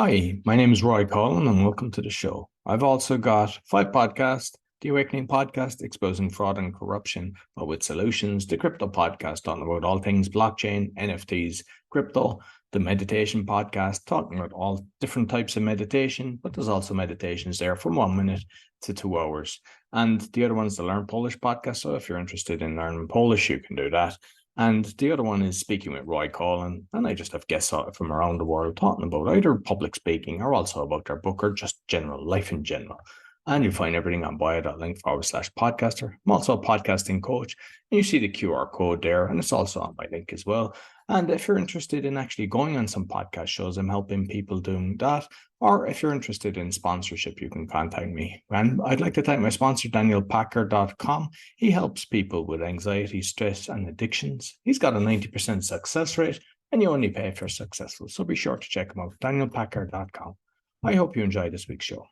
Hi, my name is Roy Collin and welcome to the show. I've also got five podcasts: The Awakening Podcast, exposing fraud and corruption, but with solutions; the Crypto Podcast, talking about all things blockchain, NFTs, crypto; the Meditation Podcast, talking about all different types of meditation, but there's also meditations there from 1 minute to 2 hours. And the other one's the Learn Polish Podcast. So if you're interested in learning Polish, you can do that. And the other one is Speaking with Roy Collin. And I just have guests from around the world talking about either public speaking or also about their book or just general life in general. And you'll find everything on bio.link/podcaster. I'm also a podcasting coach. And you see the QR code there, and it's also on my link as well. And if you're interested in actually going on some podcast shows, I'm helping people doing that. Or if you're interested in sponsorship, you can contact me. And I'd like to thank my sponsor, DanielPacker.com. He helps people with anxiety, stress, and addictions. He's got a 90% success rate, and you only pay if you're successful. So be sure to check him out, DanielPacker.com. I hope you enjoy this week's show.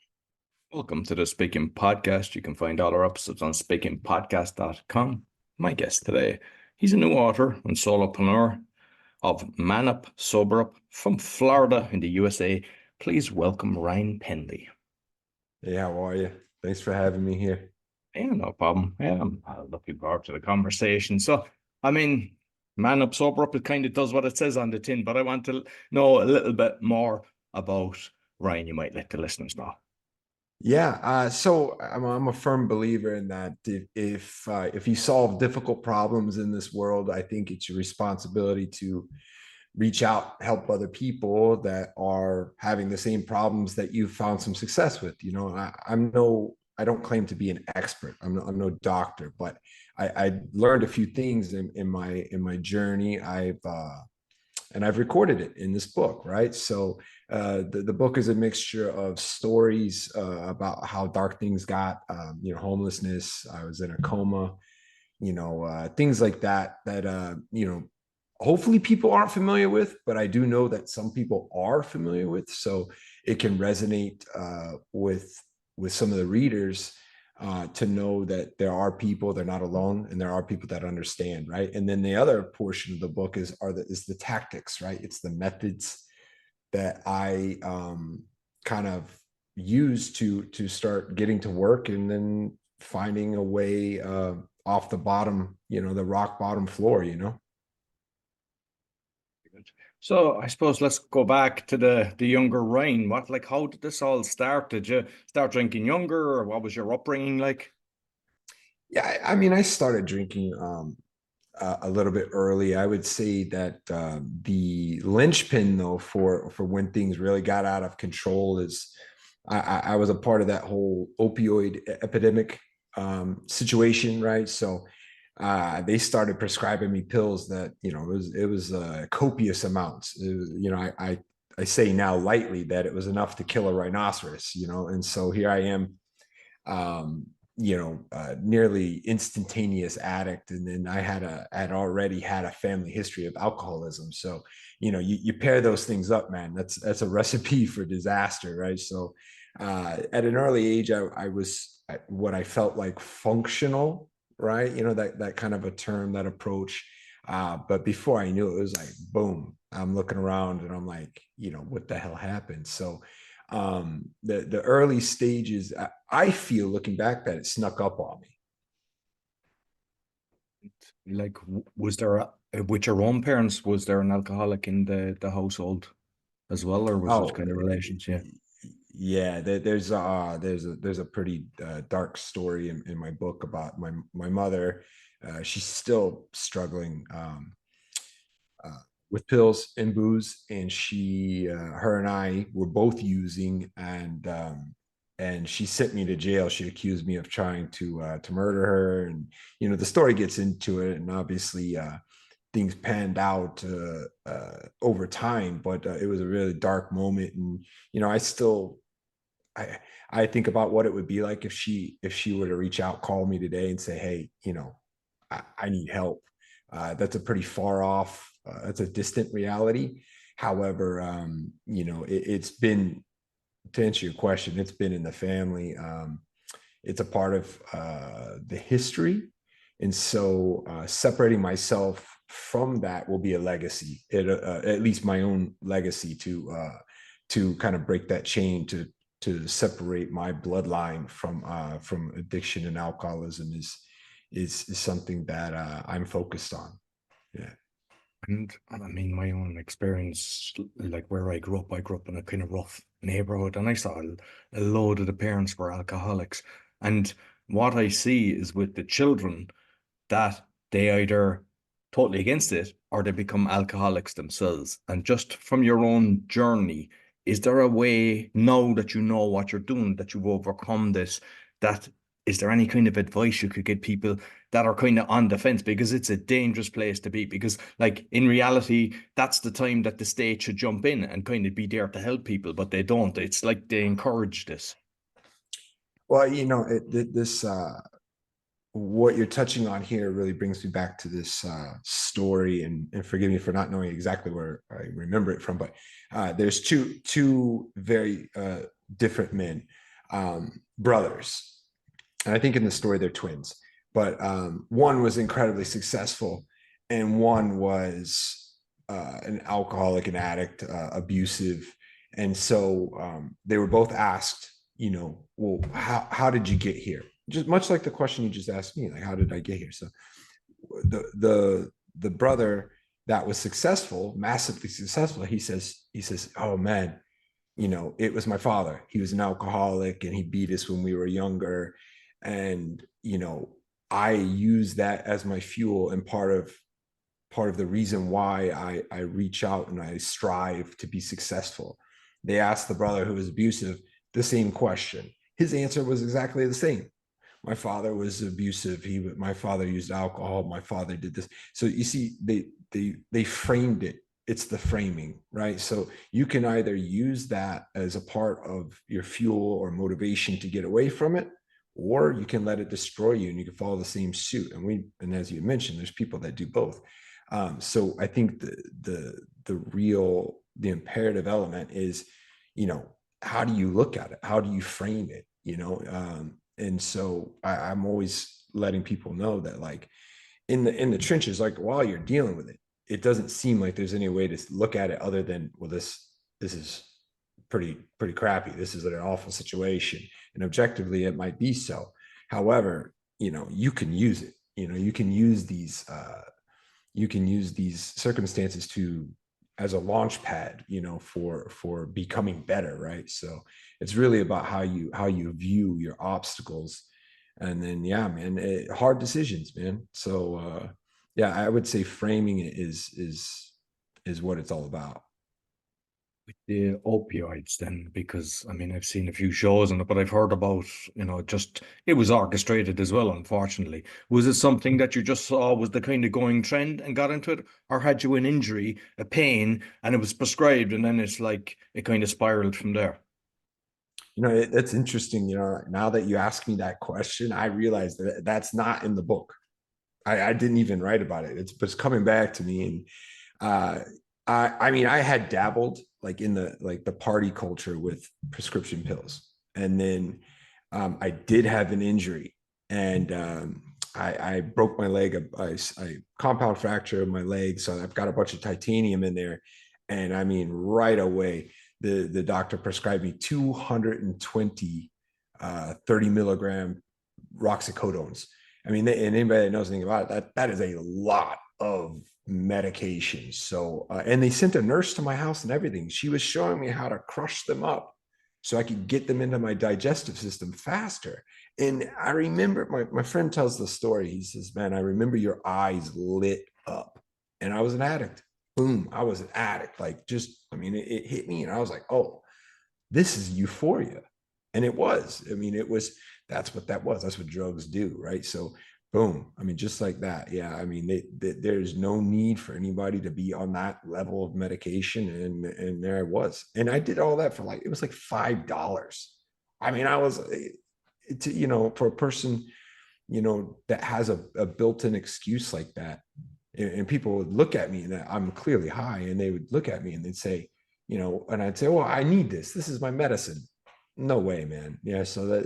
Welcome to the Speaking Podcast. You can find all our episodes on speakingpodcast.com. My guest today, he's a new author and solopreneur of Man Up, Sober Up from Florida in the USA. Please welcome Ryan Penley. Hey, how are you? Thanks for having me here. Yeah, no problem. Yeah, I'm looking forward to the conversation. So, I mean, Man Up, Sober Up, it kind of does what it says on the tin, but I want to know a little bit more about Ryan. You might let the listeners know. Yeah, so I'm a firm believer in that if you solve difficult problems in this world, I think it's your responsibility to reach out, help other people that are having the same problems that you've found some success with. You know, I don't claim to be an expert. I'm no doctor, but I learned a few things in my journey. I've recorded it in this book, right? So the book is a mixture of stories about how dark things got, homelessness. I was in a coma, things like that, hopefully people aren't familiar with, but I do know that some people are familiar with. So it can resonate with some of the readers to know that there are people, they're not alone, and there are people that understand, right? And then the other portion of the book is the tactics, right? It's the methods that I kind of use to start getting to work and then finding a way off the bottom, the rock bottom floor, So I suppose let's go back to the younger Ryan. How did this all start? Did you start drinking younger, or what was your upbringing like? Yeah, I mean, I started drinking a little bit early. I would say that the linchpin, though, for when things really got out of control is I was a part of that whole opioid epidemic situation, right? So they started prescribing me pills that it was copious amounts. I say now lightly that it was enough to kill a rhinoceros, and so here I am, nearly instantaneous addict. And then I had already had a family history of alcoholism. So, you pair those things up, man, that's a recipe for disaster, right? So, at an early age, I was what I felt like functional, right? That kind of a term, that approach. But before I knew it, it was like, boom, I'm looking around and I'm like, what the hell happened? So, the early stages, I feel looking back that it snuck up on me. Like, was there with your own parents, was there an alcoholic in the household as well, or was it Oh, kind of relationship? yeah, there's a pretty dark story in my book about my mother. She's still struggling uh, with pills and booze, and her and I were both using, and she sent me to jail. She accused me of trying to murder her, and the story gets into it, and obviously things panned out over time, but it was a really dark moment. And I still I think about what it would be like if she were to reach out, call me today and say, hey, I need help. That's a pretty far off, that's a distant reality. However, it's been, to answer your question, it's been in the family. It's a part of the history. And so separating myself from that will be a legacy, at least my own legacy to kind of break that chain, to separate my bloodline from addiction and alcoholism is something that I'm focused on. Yeah. And I mean, my own experience, like where I grew up in a kind of rough neighborhood, and I saw a load of the parents were alcoholics. And what I see is with the children that they either totally against it or they become alcoholics themselves. And just from your own journey, is there a way now that you know what you're doing, that you've overcome this, that is there any kind of advice you could give people that are kind of on the fence? Because it's a dangerous place to be. Because, like, in reality, that's the time that the state should jump in and kind of be there to help people, but they don't. It's like they encourage this. Well, this what you're touching on here really brings me back to this story, and forgive me for not knowing exactly where I remember it from, but there's two very different men, brothers, and I think in the story they're twins, but one was incredibly successful and one was an alcoholic, an addict, abusive. And so they were both asked, well, how did you get here? Just much like the question you just asked me, like, how did I get here? So the brother that was successful, massively successful, he says, oh man, it was my father. He was an alcoholic and he beat us when we were younger. And, I use that as my fuel and part of the reason why I reach out and I strive to be successful. They asked the brother who was abusive the same question. His answer was exactly the same. My father was abusive. My father used alcohol. My father did this. So you see, they framed it. It's the framing, right? So you can either use that as a part of your fuel or motivation to get away from it, or you can let it destroy you and you can follow the same suit. And as you mentioned, there's people that do both. So I think the imperative element is, how do you look at it? How do you frame it? And so I'm always letting people know that, like, in the trenches, like, while you're dealing with it, it doesn't seem like there's any way to look at it other than, well, this is pretty crappy. This is an awful situation, and objectively it might be so. However, you can use it. You can use these circumstances as a launch pad, for becoming better, right? So it's really about how you view your obstacles, and then, yeah, man, hard decisions, man. So yeah, I would say framing it is what it's all about. The opioids then, because I mean I've seen a few shows on it, but I've heard about, just it was orchestrated as well, unfortunately. Was it something that you just saw was the kind of going trend and got into it, or had you an injury, a pain, and it was prescribed and then it's like it kind of spiraled from there? That's interesting. Now that you ask me that question, I realize that that's not in the book. I didn't even write about it. It's coming back to me. And I mean, I had dabbled, like, in the party culture with prescription pills, and then I did have an injury, and I broke my leg. I compound fracture of my leg, so I've got a bunch of titanium in there, and I mean, right away, the doctor prescribed me 220 30 milligram roxycodones. I mean, and anybody that knows anything about it, that is a lot of medication. So, and they sent a nurse to my house and everything. She was showing me how to crush them up so I could get them into my digestive system faster. And I remember my friend tells the story. He says, man, I remember your eyes lit up. And I was an addict. Boom, I was an addict. Like, just, I mean, it hit me and I was like, oh, this is euphoria. And it was. I mean, that's what that was. That's what drugs do, right? So boom, I mean, just like that. Yeah, I mean, there's no need for anybody to be on that level of medication, and there I was, and I did all that for, like, it was like $5. I mean, I was, for a person, that has a built-in excuse like that, and people would look at me and I'm clearly high, and they would look at me and they'd say, and I'd say, well, I need this. This is my medicine. No way, man. Yeah, so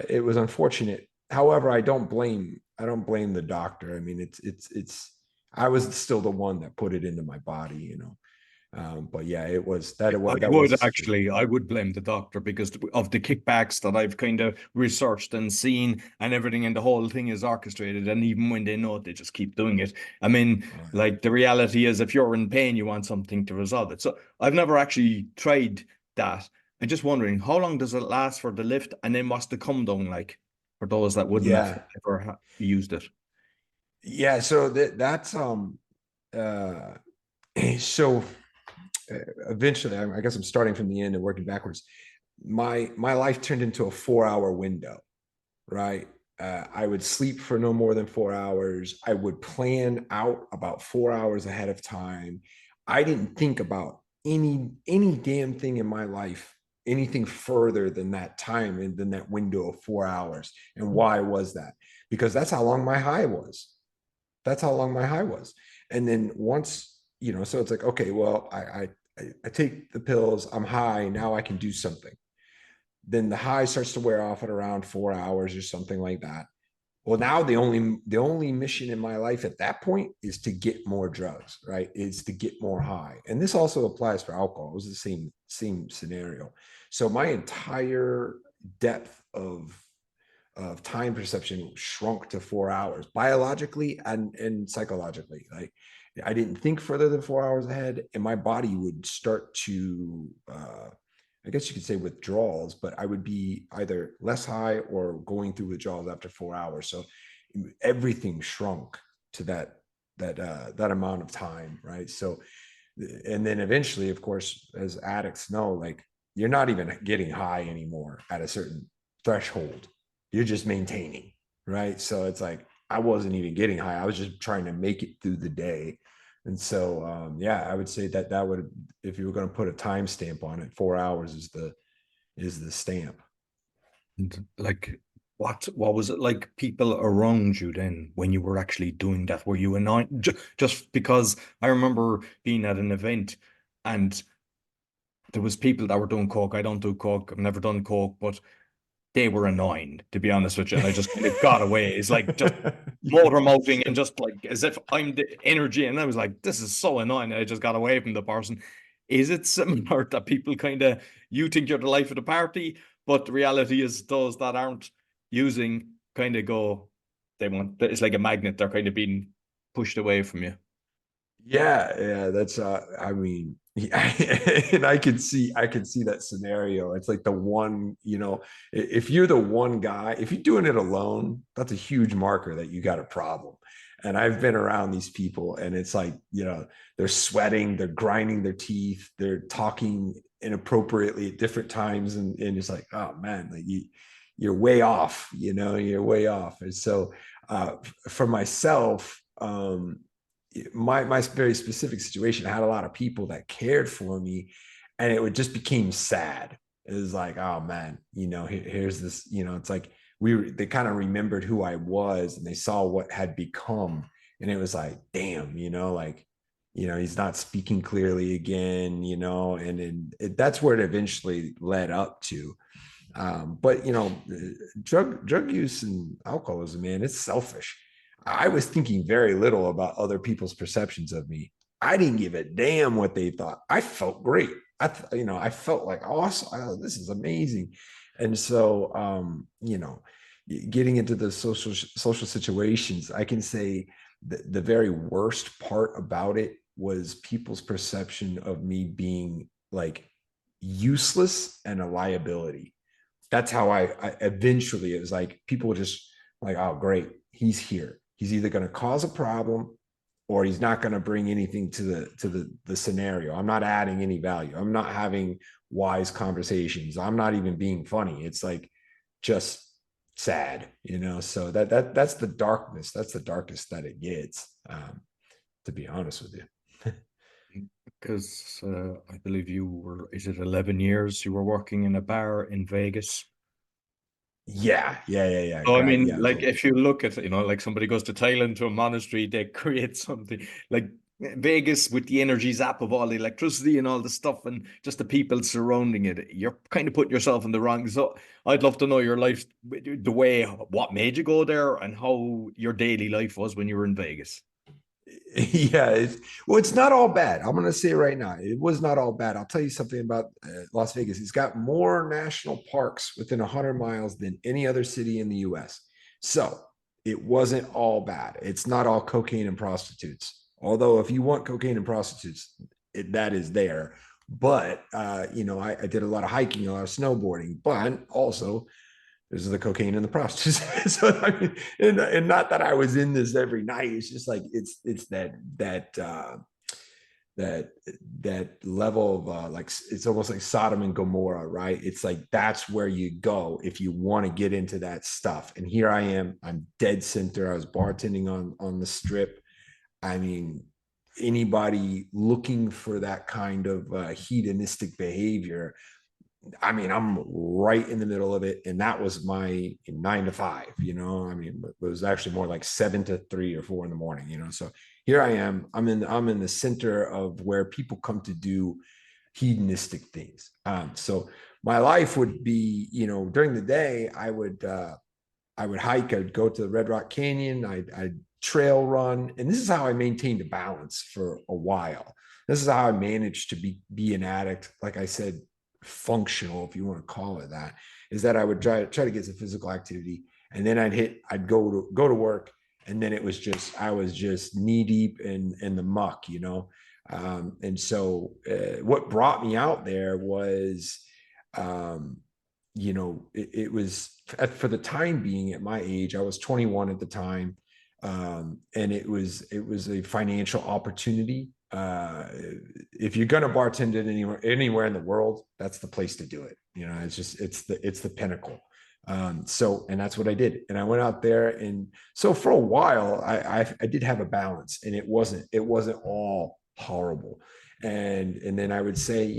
it was unfortunate. However, I don't blame the doctor. I mean, I was still the one that put it into my body, But yeah, it was that. I That was would a situation. actually, I would blame the doctor because of the kickbacks that I've kind of researched and seen and everything, and the whole thing is orchestrated. And even when they know it, they just keep doing it. I mean, Oh, yeah. like the reality is, if you're in pain, you want something to resolve it. So I've never actually tried that. I'm just wondering, how long does it last for the lift, and then what's the come down like for those that wouldn't have Yeah. ever used it? Yeah. So that's uh so eventually, I guess I'm starting from the end and working backwards. My life turned into a 4 hour window, right? I would sleep for no more than 4 hours. I would plan out about 4 hours ahead of time. I didn't think about any damn thing in my life, anything further than that time and than that window of 4 hours. And why was that? Because that's how long my high was. That's how long my high was. And then once, so it's like, okay, well, I take the pills, I'm high, now I can do something. Then the high starts to wear off at around 4 hours or something like that. Well, now the only mission in my life at that point is to get more drugs, right? Is to get more high. And this also applies for alcohol. It was the same scenario. So my entire depth of time perception shrunk to 4 hours biologically and psychologically. Like I didn't think further than 4 hours ahead, and my body would start to I guess you could say withdrawals, but I would be either less high or going through withdrawals after 4 hours. So everything shrunk to that amount of time, right? So, and then eventually, of course, as addicts know, like you're not even getting high anymore at a certain threshold. You're just maintaining, right? So it's like I wasn't even getting high. I was just trying to make it through the day. And so, yeah, I would say that would, if you were going to put a time stamp on it, 4 hours is the stamp. And like, what was it like people around you then when you were actually doing that? Were you annoyed? Just because I remember being at an event and there was people that were doing coke. I don't do coke. I've never done coke, but they were annoying, to be honest with you. And I just kind of got away. It's like just motor Yes. mouthing and just like as if I'm the energy. And I was like, this is so annoying. I just got away from the person. Is it similar that people kind of, you think you're the life of the party, but the reality is those that aren't using kind of go, they want, it's like a magnet. They're kind of being pushed away from you. Yeah, that's I mean, yeah, and I could see that scenario. It's like the one, if you're the one guy, if you're doing it alone, that's a huge marker that you got a problem. And I've been around these people and it's like, they're sweating, they're grinding their teeth, they're talking inappropriately at different times and it's like, oh man, like you're way off, you're way off. And so for myself, my very specific situation, I had a lot of people that cared for me, and it would just became sad. It was like, oh man, here's this, it's like they kind of remembered who I was and they saw what had become. And it was like, damn, like, he's not speaking clearly again, and that's where it eventually led up to. But drug use and alcoholism, man, it's selfish. I was thinking very little about other people's perceptions of me. I didn't give a damn what they thought. I felt great. I felt like awesome. Oh, this is amazing. And so, getting into the social situations, I can say the very worst part about it was people's perception of me being like useless and a liability. That's how I eventually, it was like people were just like, oh great, he's here, he's either going to cause a problem or he's not going to bring anything to the scenario. I'm not adding any value, I'm not having wise conversations, I'm not even being funny. It's like just sad, so that's the darkness, that's the darkest that it gets, to be honest with you. Because I believe you were, is it 11 years you were working in a bar in Vegas? Yeah. So I Got mean, yeah. like if you look at, like somebody goes to Thailand to a monastery, they create something like Vegas with the energy zap of all the electricity and all the stuff and just the people surrounding it. You're kind of putting yourself in the wrong. So I'd love to know your life, the way, what made you go there and how your daily life was when you were in Vegas. Yeah, it's not all bad. I'm going to say right now, it was not all bad. I'll tell you something about Las Vegas. It's got more national parks within 100 miles than any other city in the US. So it wasn't all bad. It's not all cocaine and prostitutes. Although, if you want cocaine and prostitutes, that is there. But, I did a lot of hiking, a lot of snowboarding, but also this is the cocaine and the prostitutes. So I mean, and not that I was in this every night. It's just like it's that that level of like it's almost like Sodom and Gomorrah, right? It's like that's where you go if you want to get into that stuff. And here I am, I'm dead center. I was bartending on the strip. I mean, anybody looking for that kind of hedonistic behavior, I mean, I'm right in the middle of it. And that was my 9 to 5, I mean, it was actually more like 7 to 3 or 4 in the morning, So here I am. I'm in the center of where people come to do hedonistic things. So my life would be, during the day, I would hike, I'd go to the Red Rock Canyon, I'd trail run. And this is how I maintained a balance for a while. This is how I managed to be an addict. Like I said, functional, if you want to call it that, is that I would try to get some physical activity, and then I'd go to work, and then I was just knee deep in the muck, and so what brought me out there was, it was for the time being at my age, I was 21 at the time, and it was a financial opportunity. If you're gonna bartend it anywhere in the world, that's the place to do it. It's the pinnacle. And that's what I did. And I went out there, and so for a while, I did have a balance, and it wasn't all horrible. And then I would say,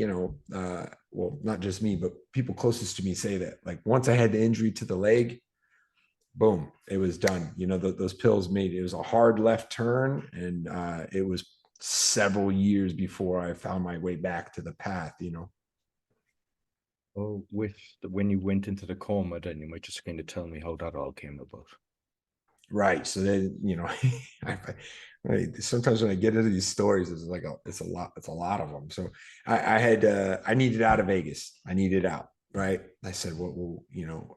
well, not just me, but people closest to me say that, like, once I had the injury to the leg, boom, it was done. Those pills it was a hard left turn, and it was several years before I found my way back to the path. Oh, when you went into the coma, then you might just kind of tell me how that all came about. Right. So then, sometimes when I get into these stories, it's a lot of them. So I needed out of Vegas. I needed out. Right. I said, well,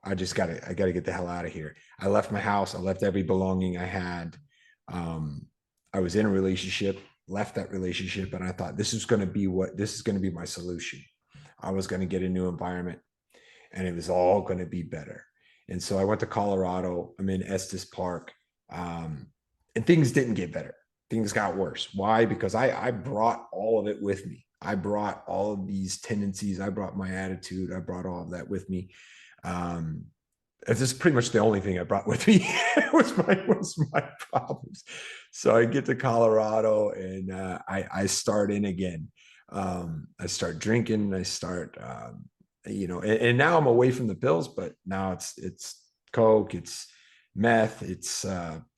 I got to get the hell out of here. I left my house. I left every belonging I had. I was in a relationship, left that relationship, and I thought this is going to be my solution. I was going to get a new environment, and it was all going to be better. And so I went to Colorado. I'm in Estes Park, and things didn't get better. Things got worse. Why? Because I brought all of it with me. I brought all of these tendencies. I brought my attitude. I brought all of that with me. This is pretty much the only thing I brought with me was my problems. So I get to Colorado, and I start in again. I start drinking. I start, and now I'm away from the pills, but now it's Coke, it's meth, it's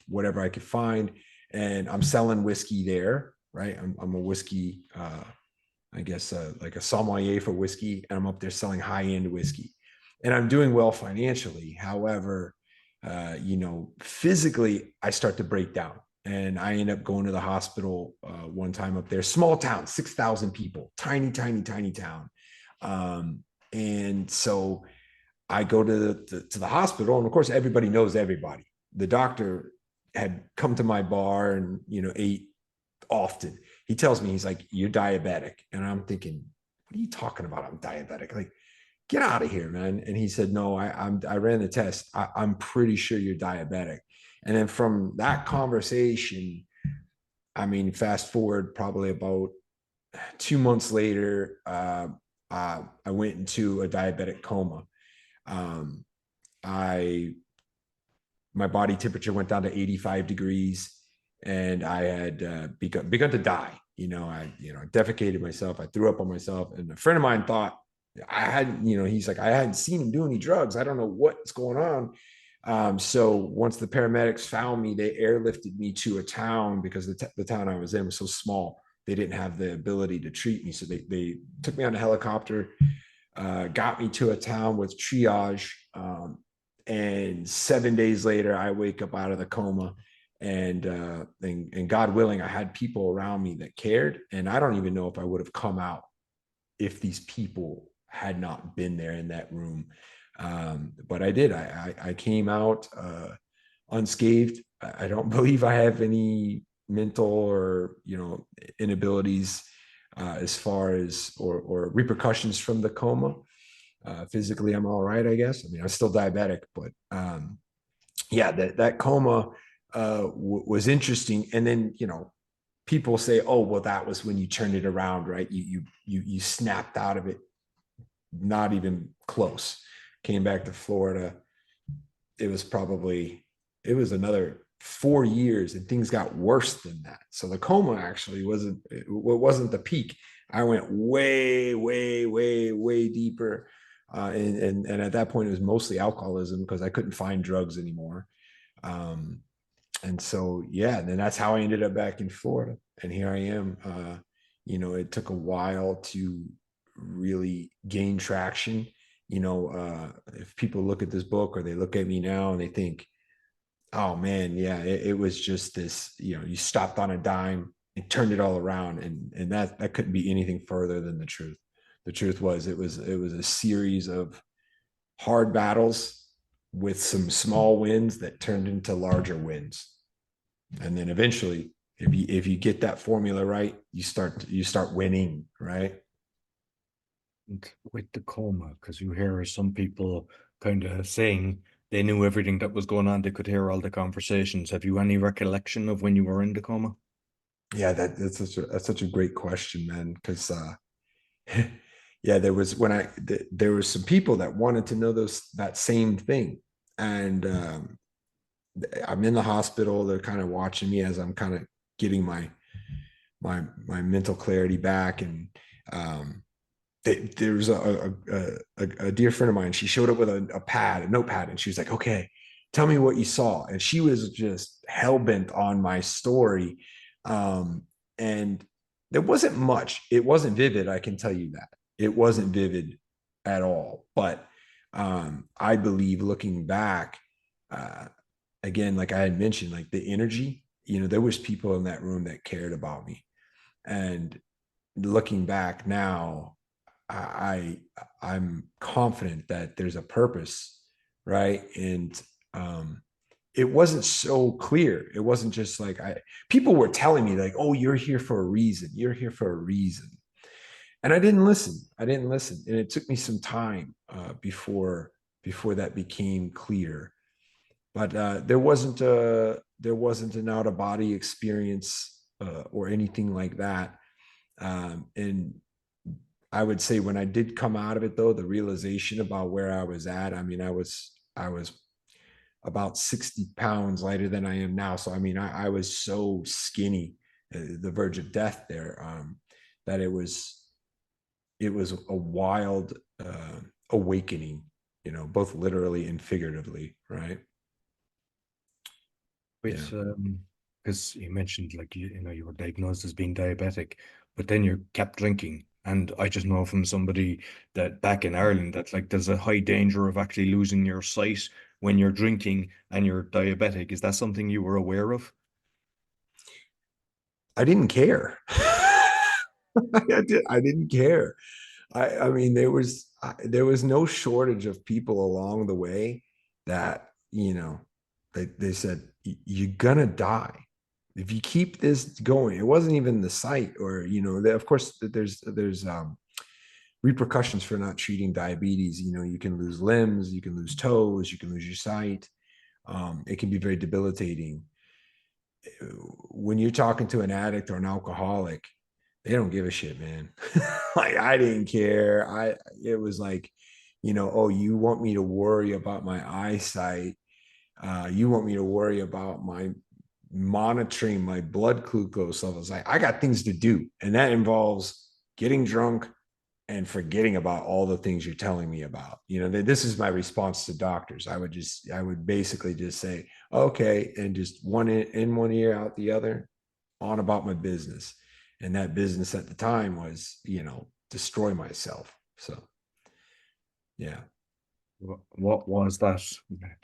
whatever I could find, and I'm selling whiskey there. Right, I'm a whiskey, I guess, like a sommelier for whiskey, and I'm up there selling high-end whiskey, and I'm doing well financially. However, physically, I start to break down, and I end up going to the hospital one time up there. Small town, 6,000 people, tiny town. And so I go to the hospital, and of course, everybody knows everybody. The doctor had come to my bar and ate often. He tells me, he's like, "You're diabetic," and I'm thinking, "What are you talking about? I'm diabetic? Like, get out of here, man." And he said, "No, I ran the test. I'm pretty sure you're diabetic." And then from that conversation, I mean, fast forward probably about 2 months later, I went into a diabetic coma. My body temperature went down to 85 degrees, and I had begun to die. I defecated myself. I threw up on myself, and a friend of mine thought I hadn't. He's like, "I hadn't seen him do any drugs. I don't know what's going on." So once the paramedics found me, they airlifted me to a town, because the town I was in was so small. They didn't have the ability to treat me. So they took me on a helicopter, got me to a town with triage. And 7 days later, I wake up out of the coma, and God willing, I had people around me that cared, and I don't even know if I would have come out if these people had not been there in that room. But I did. I came out unscathed. I don't believe I have any mental or inabilities as far as or repercussions from the coma. Physically, I'm all right, I guess. I mean, I'm still diabetic, but yeah, that coma was interesting. And then people say, "Oh, well, that was when you turned it around, right? You snapped out of it." Not even close. Came back to Florida. It was another 4 years, and things got worse than that. So the coma actually wasn't the peak. I went way, way, way, way deeper. And at that point, it was mostly alcoholism because I couldn't find drugs anymore. And so, yeah, then that's how I ended up back in Florida. And here I am. It took a while to really gain traction. If people look at this book or they look at me now and they think, oh man, yeah, it was just this, you stopped on a dime and turned it all around. And that couldn't be anything further than the truth. The truth was it was a series of hard battles with some small wins that turned into larger wins. And then eventually, if you get that formula right, you start winning, right? With the coma, because you hear some people kind of saying they knew everything that was going on, they could hear all the conversations. Have you any recollection of when you were in the coma? Yeah, that's such a great question, man. Because yeah, there was some people that wanted to know that same thing, and I'm in the hospital. They're kind of watching me as I'm kind of getting my mental clarity back, and there was a dear friend of mine. She showed up with a notepad, and she was like, "Okay, tell me what you saw." And she was just hell bent on my story, and there wasn't much. It wasn't vivid. I can tell you that it wasn't vivid at all. But I believe looking back, uh, again, like I had mentioned, like the energy. There was people in that room that cared about me, and looking back now, I'm confident that there's a purpose, right? And it wasn't so clear. It wasn't just like people were telling me like, "Oh, you're here for a reason. You're here for a reason," and I didn't listen. And it took me some time before that became clear. But there wasn't an out of body experience or anything like that. And I would say when I did come out of it, though, the realization about where I was at. I mean, I was about 60 pounds lighter than I am now. So I mean, I was so skinny, the verge of death there, that it was a wild awakening, both literally and figuratively, right? Yeah. With because you mentioned like you were diagnosed as being diabetic, but then you kept drinking. And I just know from somebody that back in Ireland that like there's a high danger of actually losing your sight when you're drinking and you're diabetic. Is that something you were aware of? I didn't care. I didn't care. I mean, there was no shortage of people along the way that they said you're gonna die if you keep this going. It wasn't even the sight, or of course there's repercussions for not treating diabetes. You can lose limbs, you can lose toes, you can lose your sight. It can be very debilitating. When you're talking to an addict or an alcoholic, they don't give a shit, man. Like I didn't care. It was like, oh, you want me to worry about my eyesight? You want me to worry about my monitoring my blood glucose levels? I got things to do, and that involves getting drunk and forgetting about all the things you're telling me about. This is my response to doctors. I would basically just say, okay, and just one ear out the other, on about my business. And that business at the time was, destroy myself. So, yeah. What was that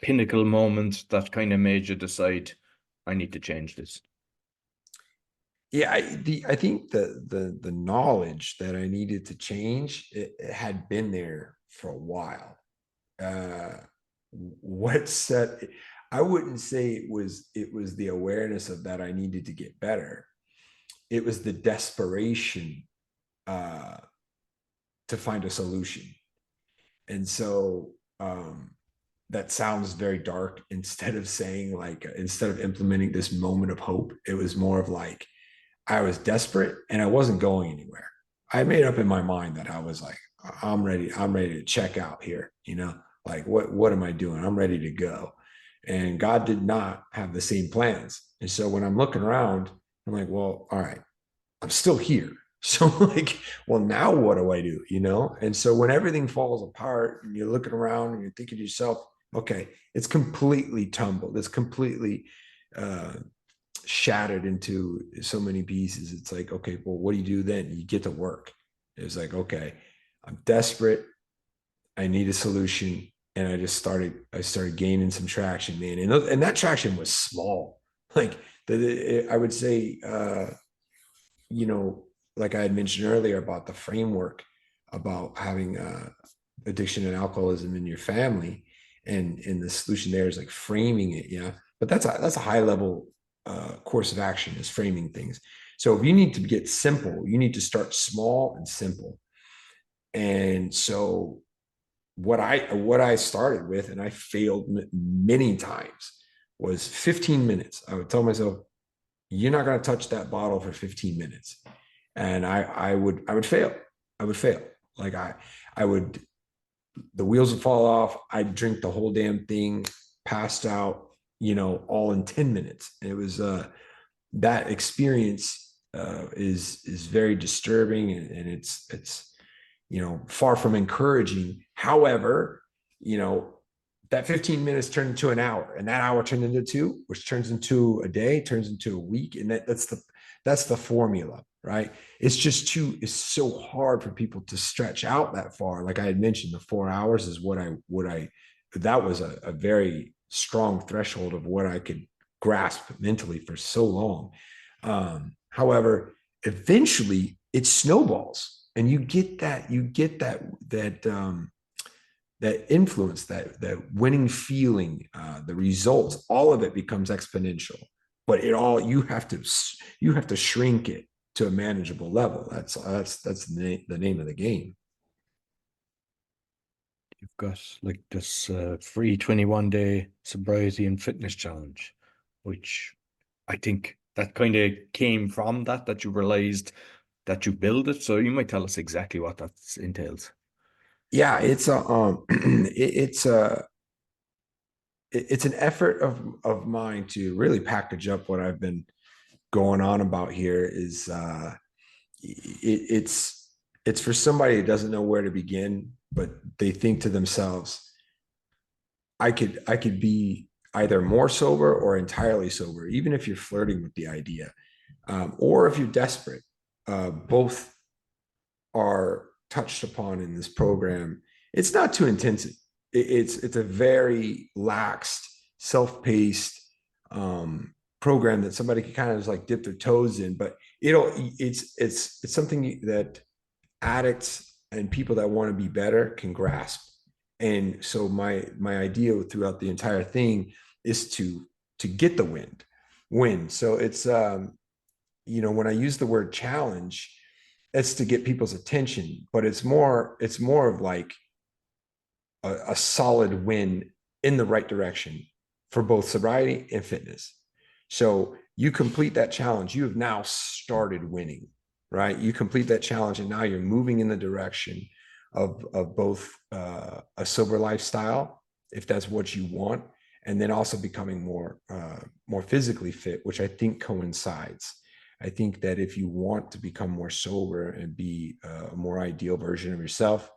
pinnacle moment that kind of made you decide, I need to change this? Yeah, I think the knowledge that I needed to change, it had been there for a while. Uh, what set? I wouldn't say it was the awareness of that I needed to get better. It was the desperation uh, to find a solution. And so that sounds very dark. Instead of saying like, instead of implementing this moment of hope, it was more of like, I was desperate and I wasn't going anywhere. I made up in my mind that I was like, I'm ready to check out here, like what am I doing? I'm ready to go. And God did not have the same plans. And so when I'm looking around, I'm like, well, all right, I'm still here. So like, well, now what do I do? And so when everything falls apart and you're looking around and you're thinking to yourself, okay, it's completely tumbled. It's completely uh, shattered into so many pieces. It's like, okay, well, what do you do then? You get to work. It's like, okay, I'm desperate. I need a solution. And I started gaining some traction, man. And that traction was small. Like I would say, you know, like I had mentioned earlier about the framework about having addiction and alcoholism in your family, and the solution there is like framing it. Yeah, but that's a high level course of action, is framing things. So if you need to get simple, you need to start small and simple. And so what I started with, and I failed many times, was 15 minutes. I would tell myself, you're not going to touch that bottle for 15 minutes. And I would fail. I would fail. Like I would, the wheels would fall off. I'd drink the whole damn thing, passed out, all in 10 minutes. And it was that experience is very disturbing, and it's far from encouraging. However, you know, that 15 minutes turned into an hour, and that hour turned into two, which turns into a day, turns into a week. And that's the formula, right? It's so hard for people to stretch out that far. Like I had mentioned, the 4 hours is that was a very strong threshold of what I could grasp mentally for so long. However, eventually it snowballs, and that influence, that winning feeling, the results, all of it becomes exponential. But you have to shrink it to a manageable level. That's the name of the game. You've got like this free 21-day sobriety and fitness challenge, which I think that kind of came from that you realized that you build it. So you might tell us exactly what that entails. Yeah, it's an effort of mine to really package up what I've been going on about here. Is it's for somebody who doesn't know where to begin, but they think to themselves, I could be either more sober or entirely sober, even if you're flirting with the idea, or if you're desperate. Both are touched upon in this program. It's not too intensive. It's a very laxed, self-paced program that somebody can kind of just like dip their toes in. But it's something that addicts and people that want to be better can grasp. And so my idea throughout the entire thing is to get the win. So it's when I use the word challenge, it's to get people's attention, but it's more of like a solid win in the right direction for both sobriety and fitness. So you complete that challenge, you have now started winning, right? You complete that challenge, and now you're moving in the direction of both a sober lifestyle, if that's what you want, and then also becoming more physically fit, which I think coincides. I think that if you want to become more sober and be a more ideal version of yourself,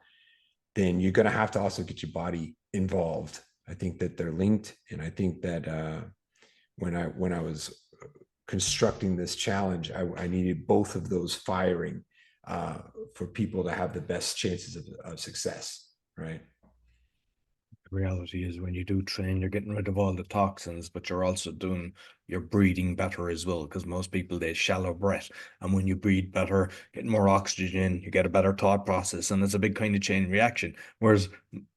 then you're going to have to also get your body involved. I think that they're linked, and I think that when I was constructing this challenge, I needed both of those firing for people to have the best chances of success, right? The reality is when you do train, you're getting rid of all the toxins, but you're breathing better as well. Because most people, they shallow breath. And when you breathe better, getting more oxygen, you get a better thought process. And it's a big kind of chain reaction. Whereas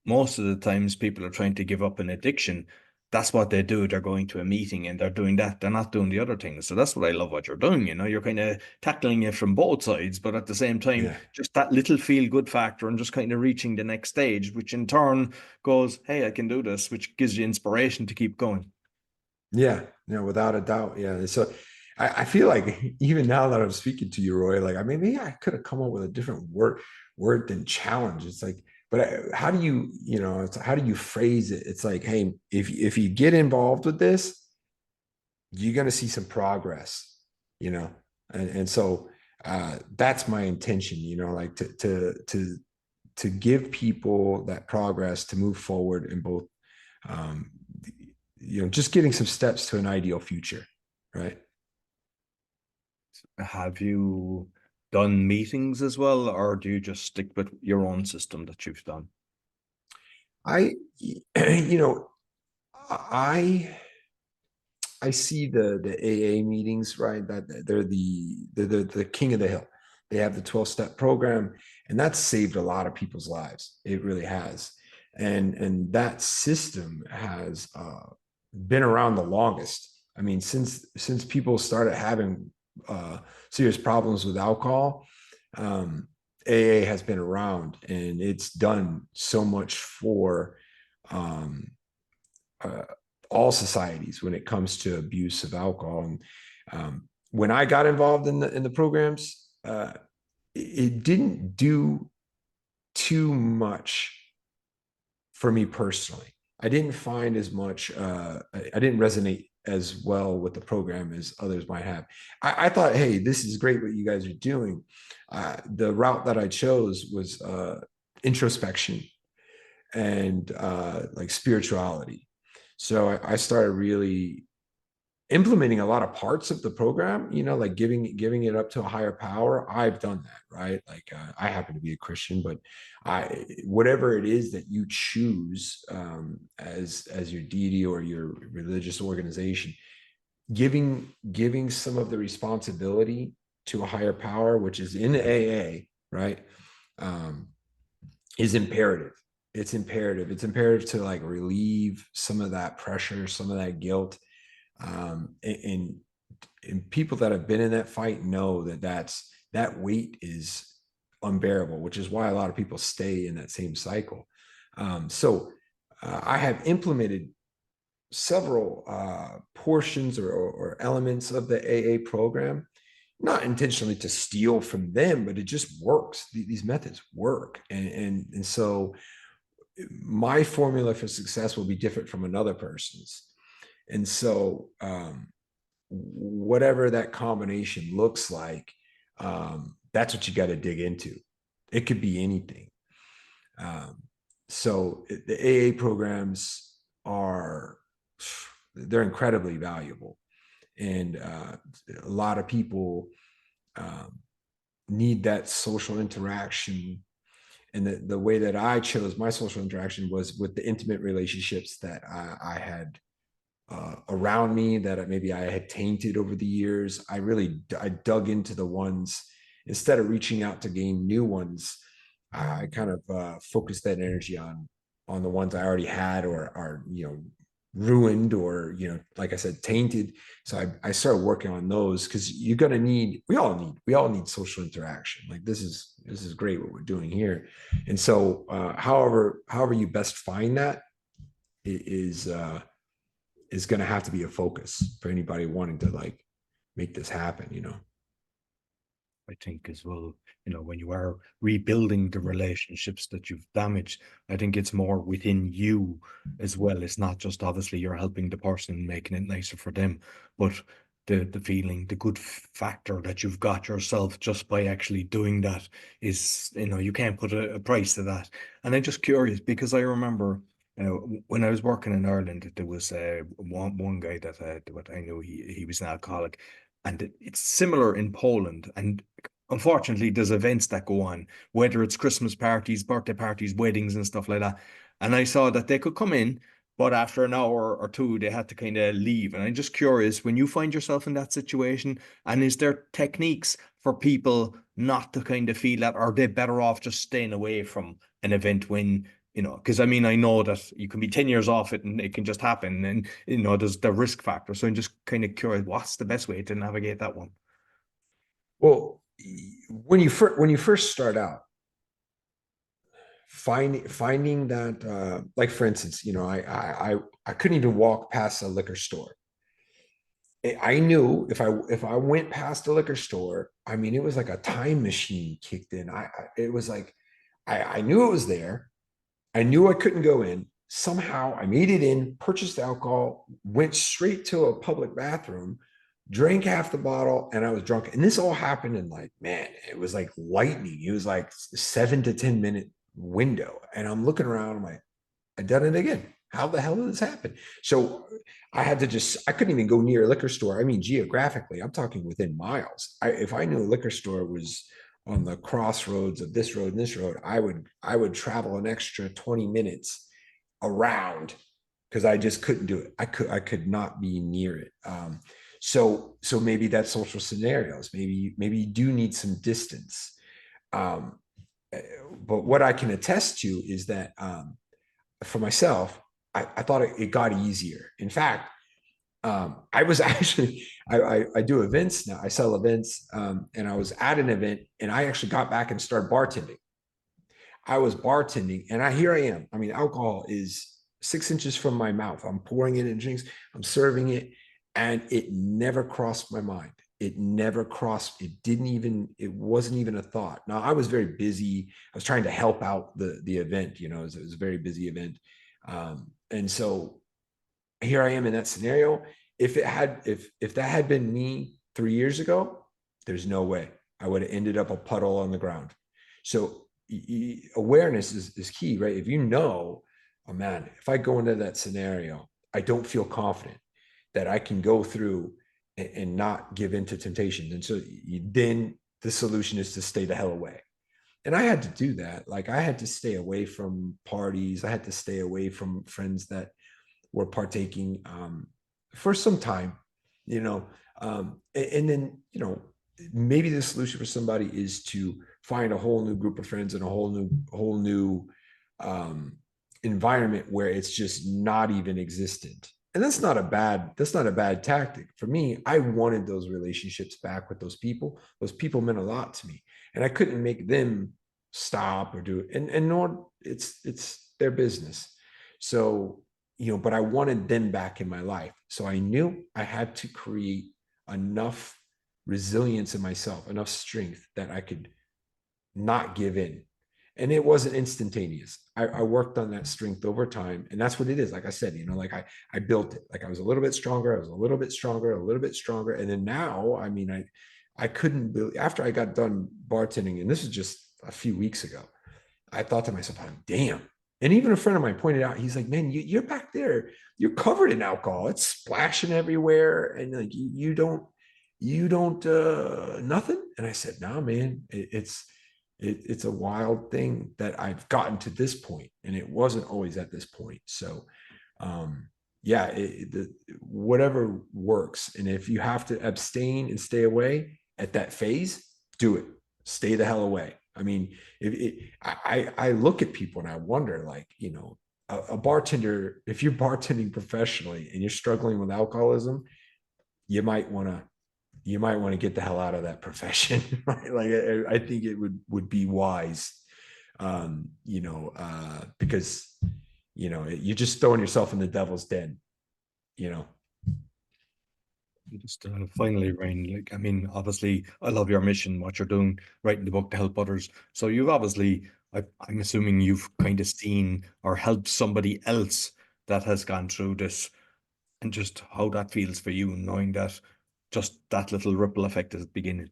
most of the times people are trying to give up an addiction. That's what they do. They're going to a meeting and they're doing that. They're not doing the other things. So that's what I love what you're doing. You're kind of tackling it from both sides, but at the same time, Yeah. just that little feel good factor and just kind of reaching the next stage, which in turn goes, hey, I can do this, which gives you inspiration to keep going. Yeah, without a doubt. Yeah. So I feel like even now that I'm speaking to you, Roy, like I mean, maybe I could have come up with a different word than challenge. It's like, but how do how do you phrase it? It's like, hey, if you get involved with this, you're gonna see some progress, you know, and so that's my intention, like to give people that progress to move forward in both um, just getting some steps to an ideal future, right? Have you done meetings as well, or do you just stick with your own system that you've done? I, you know, I I see the AA meetings, right? That they're the king of the hill. They have the 12-step program, and that's saved a lot of people's lives. It really has. And that system has been around the longest. I mean, since people started having serious problems with alcohol, AA has been around, and it's done so much for um, uh, all societies when it comes to abuse of alcohol. And when I got involved in the programs, it didn't do too much for me personally. I didn't find as much. I didn't resonate as well with the program as others might have. I thought, hey, this is great what you guys are doing. The route that I chose was introspection and like spirituality. So I started really implementing a lot of parts of the program, like giving it up to a higher power. I've done that, right? Like I happen to be a Christian, but whatever it is that you choose as your deity or your religious organization, giving some of the responsibility to a higher power, which is in AA, right? Um, is imperative. It's imperative. It's imperative to like relieve some of that pressure, some of that guilt. And people that have been in that fight know that weight is unbearable, which is why a lot of people stay in that same cycle. So I have implemented several portions or elements of the AA program, not intentionally to steal from them, but it just works. These methods work, and so my formula for success will be different from another person's. And so whatever that combination looks like, that's what you got to dig into. It could be anything. Um, so the AA programs they're incredibly valuable, and a lot of people um, need that social interaction. And the way that I chose my social interaction was with the intimate relationships that I had around me that maybe I had tainted over the years. I dug into the ones instead of reaching out to gain new ones. I kind of focused that energy on the ones I already had or are ruined or like I said, tainted. So I started working on those because you're gonna need we all need social interaction. Like this is great what we're doing here. And so however you best find that is going to have to be a focus for anybody wanting to like make this happen. I think as well, when you are rebuilding the relationships that you've damaged, I think it's more within you as well. It's not just obviously you're helping the person, making it nicer for them, but the feeling, the good factor that you've got yourself just by actually doing that is, you can't put a price to that. And I'm just curious because I remember when I was working in Ireland, there was one guy that what I knew he was an alcoholic, and it's similar in Poland. And unfortunately, there's events that go on, whether it's Christmas parties, birthday parties, weddings, and stuff like that. and I saw that they could come in, but after an hour or two, they had to kind of leave. And I'm just curious, when you find yourself in that situation, and is there techniques for people not to kind of feel that, or are they better off just staying away from an event when, because I mean, I know that you can be 10 years off it and it can just happen. And, there's the risk factor. So I'm just kind of curious, what's the best way to navigate that one? Well, when you first start out, finding that, like for instance, I couldn't even walk past a liquor store. I knew if I went past the liquor store, I mean, it was like a time machine kicked in. It was like I knew it was there. I knew I couldn't go in. Somehow I made it in, purchased alcohol, went straight to a public bathroom, drank half the bottle, and I was drunk. And this all happened in, like, man, it was like lightning. It was like 7 to 10 minute window. And I'm looking around, I'm like, I done it again. How the hell did this happen? So I couldn't even go near a liquor store. I mean, geographically, I'm talking within miles. If I knew a liquor store was on the crossroads of this road and this road, I would travel an extra 20 minutes around, because I just couldn't do it. I could not be near it. So maybe that's social scenarios. Maybe you do need some distance. Um, but what I can attest to is that, for myself, I thought it got easier. In fact, I was actually I do events now. I sell events, and I was at an event, and I actually got back and started bartending. I was bartending, and here I am. I mean, alcohol is 6 inches from my mouth. I'm pouring it in drinks. I'm serving it, and it never crossed my mind. It never crossed. It didn't even. It wasn't even a thought. Now, I was very busy. I was trying to help out the event. It was a very busy event, and so here I am in that scenario. If that had been me 3 years ago, there's no way I would have ended up a puddle on the ground. So awareness is key, right? If oh man, if I go into that scenario, I don't feel confident that I can go through and not give into temptation. And so then the solution is to stay the hell away. And I had to do that. Like, I had to stay away from parties. I had to stay away from friends that were partaking, for some time, you know. And then, maybe the solution for somebody is to find a whole new group of friends and a whole new environment where it's just not even existent. And that's not a bad tactic. For me, I wanted those relationships back with those people. Those people meant a lot to me, and I couldn't make them stop or do it. And nor it's their business. So, but I wanted them back in my life. So I knew I had to create enough resilience in myself, enough strength that I could not give in. And it wasn't instantaneous. I worked on that strength over time. And that's what it is. Like I said, like I built it. Like, I was a little bit stronger. I was a little bit stronger, a little bit stronger. And then now, I mean, I couldn't believe, after I got done bartending, and this is just a few weeks ago, I thought to myself, oh, damn. And even a friend of mine pointed out, he's like, man, you're back there. You're covered in alcohol. It's splashing everywhere. And like, you don't, nothing. And I said, nah, man, it's a wild thing that I've gotten to this point, and it wasn't always at this point. So, yeah, whatever works. And if you have to abstain and stay away at that phase, do it. Stay the hell away. I mean, I look at people and I wonder, like, a bartender, if you're bartending professionally and you're struggling with alcoholism, you might want to get the hell out of that profession. Right? Like, I think it would be wise, because, you're just throwing yourself in the devil's den, you know. Just finally, Ryan, like, I mean, obviously, I love your mission, what you're doing, writing the book to help others. So you've obviously, I'm assuming you've kind of seen or helped somebody else that has gone through this, and just how that feels for you, knowing that just that little ripple effect is beginning.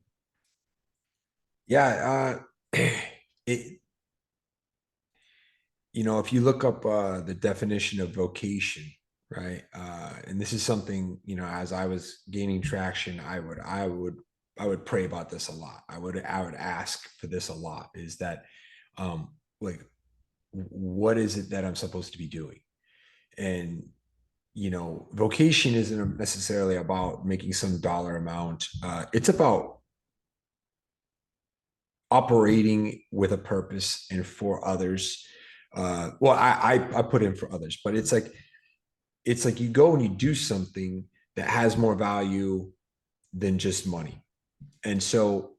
Yeah, it if you look up, the definition of vocation, right? And this is something, as I was gaining traction, I would pray about this a lot. I would ask for this a lot, is that, like, what is it that I'm supposed to be doing? And, vocation isn't necessarily about making some dollar amount. It's about operating with a purpose and for others. Well, I put in for others, but it's like you go and you do something that has more value than just money. And so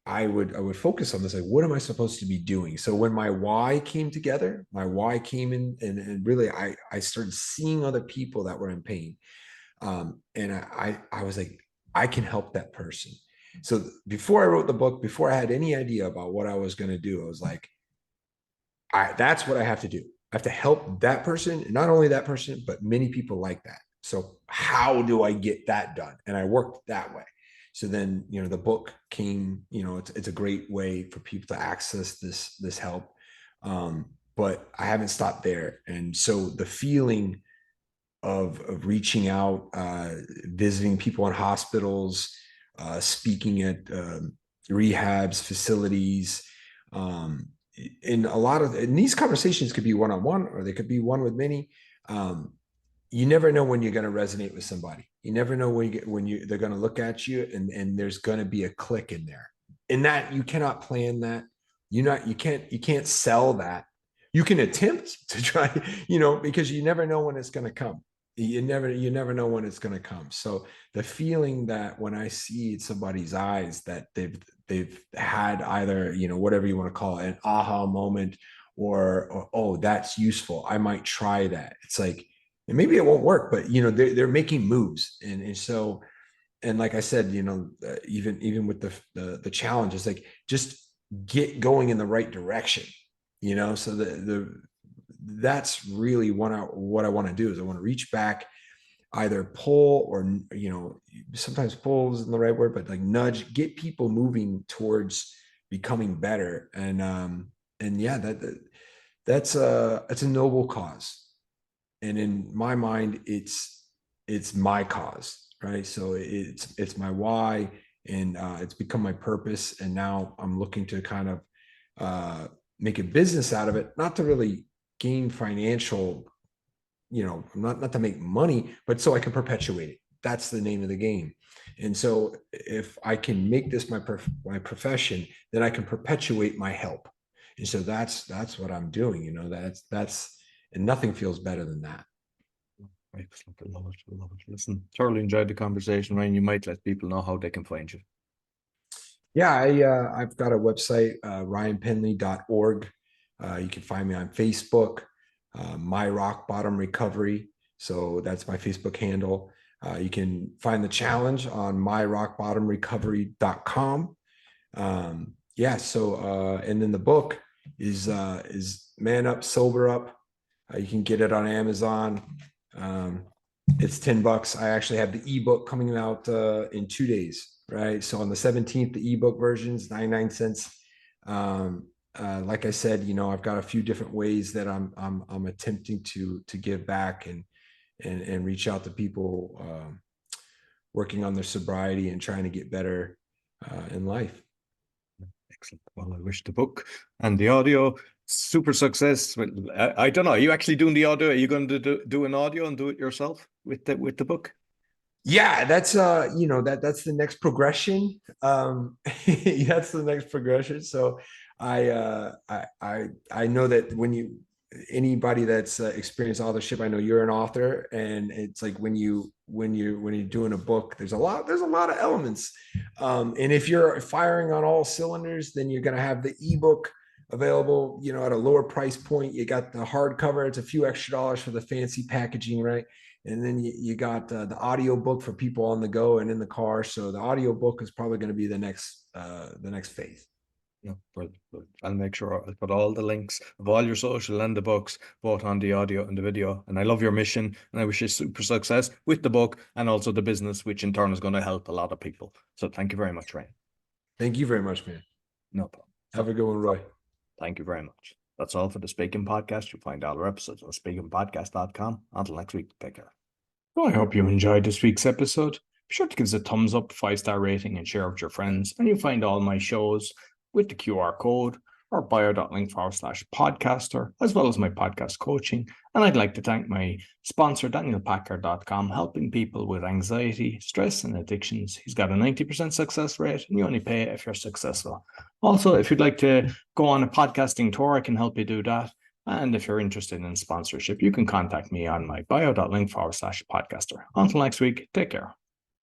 I would focus on this, like, what am I supposed to be doing? So when my why came together, my why came in, and really I started seeing other people that were in pain. And I was like, I can help that person. So before I wrote the book, before I had any idea about what I was going to do, I was like, that's what I have to do. I have to help that person, and not only that person, but many people like that. So how do I get that done? And I worked that way. So then, the book came. It's a great way for people to access this help. But I haven't stopped there, and so the feeling of reaching out, visiting people in hospitals, speaking at rehabs, facilities. In these conversations could be one-on-one, or they could be one with many. You never know when you're going to resonate with somebody. You never know they're going to look at you, and there's going to be a click in there. And that you cannot plan that. You can't sell that. You can attempt to try, because you never know when it's going to come. You never know when it's going to come. So the feeling that when I see somebody's eyes that they've had either, whatever you want to call it, an aha moment, or oh, that's useful, I might try that. It's like, and maybe it won't work, but they're making moves. And so, and like I said, even with the challenge, it's like, just get going in the right direction. So that's really what I want to do, is I want to reach back, either pull, or sometimes pull isn't the right word, but like nudge, get people moving towards becoming better. And yeah, that's a noble cause. And in my mind, it's my cause, right? So it's my why, and it's become my purpose. And now I'm looking to kind of make a business out of it, not to really gain financial, not to make money, but so I can perpetuate it. That's the name of the game. And so if I can make this my profession, then I can perpetuate my help. And so that's what I'm doing. And nothing feels better than that. Excellent. I love it. I love it. Listen, thoroughly enjoyed the conversation, Ryan. You might let people know how they can find you. Yeah, I've got a website, ryanpenley.org. You can find me on Facebook, My Rock Bottom Recovery. So that's my Facebook handle. You can find the challenge on myrockbottomrecovery.com. Yeah. So, and then the book is Man Up, Sober Up. You can get it on Amazon. It's $10. I actually have the ebook coming out in 2 days. Right. So on the 17th, the ebook version is 99 cents. Like I said, I've got a few different ways that I'm attempting to give back and reach out to people working on their sobriety and trying to get better in life. Excellent. Well, I wish the book and the audio super success. Well, I don't know. Are you actually doing the audio? Are you going to do an audio and do it yourself with the book? Yeah, that's that's the next progression. That's the next progression. So I know that when anybody that's experienced authorship, I know you're an author, and it's like when you're doing a book, there's a lot of elements. And if you're firing on all cylinders, then you're going to have the ebook available, at a lower price point. You got the hardcover, it's a few extra dollars for the fancy packaging, right? And then you got the audio book for people on the go and in the car. So the audio book is probably going to be the next phase. Yeah, brilliant. I'll make sure I'll put all the links of all your social and the books, both on the audio and the video. And I love your mission, and I wish you super success with the book and also the business, which in turn is going to help a lot of people. So thank you very much, Ryan. Thank you very much, man. No problem. Have a good one, Roy. Thank you very much. That's all for the Speaking Podcast. You'll find all our episodes on speakingpodcast.com. Until next week, take care. Well, I hope you enjoyed this week's episode. Be sure to give us a thumbs up, 5-star rating, and share with your friends. And you'll find all my shows with the QR code or bio.link/podcaster, as well as my podcast coaching. And I'd like to thank my sponsor, danielpacker.com, helping people with anxiety, stress, and addictions. He's got a 90% success rate, and you only pay if you're successful. Also, if you'd like to go on a podcasting tour, I can help you do that. And if you're interested in sponsorship, you can contact me on my bio.link/podcaster. Until next week, take care.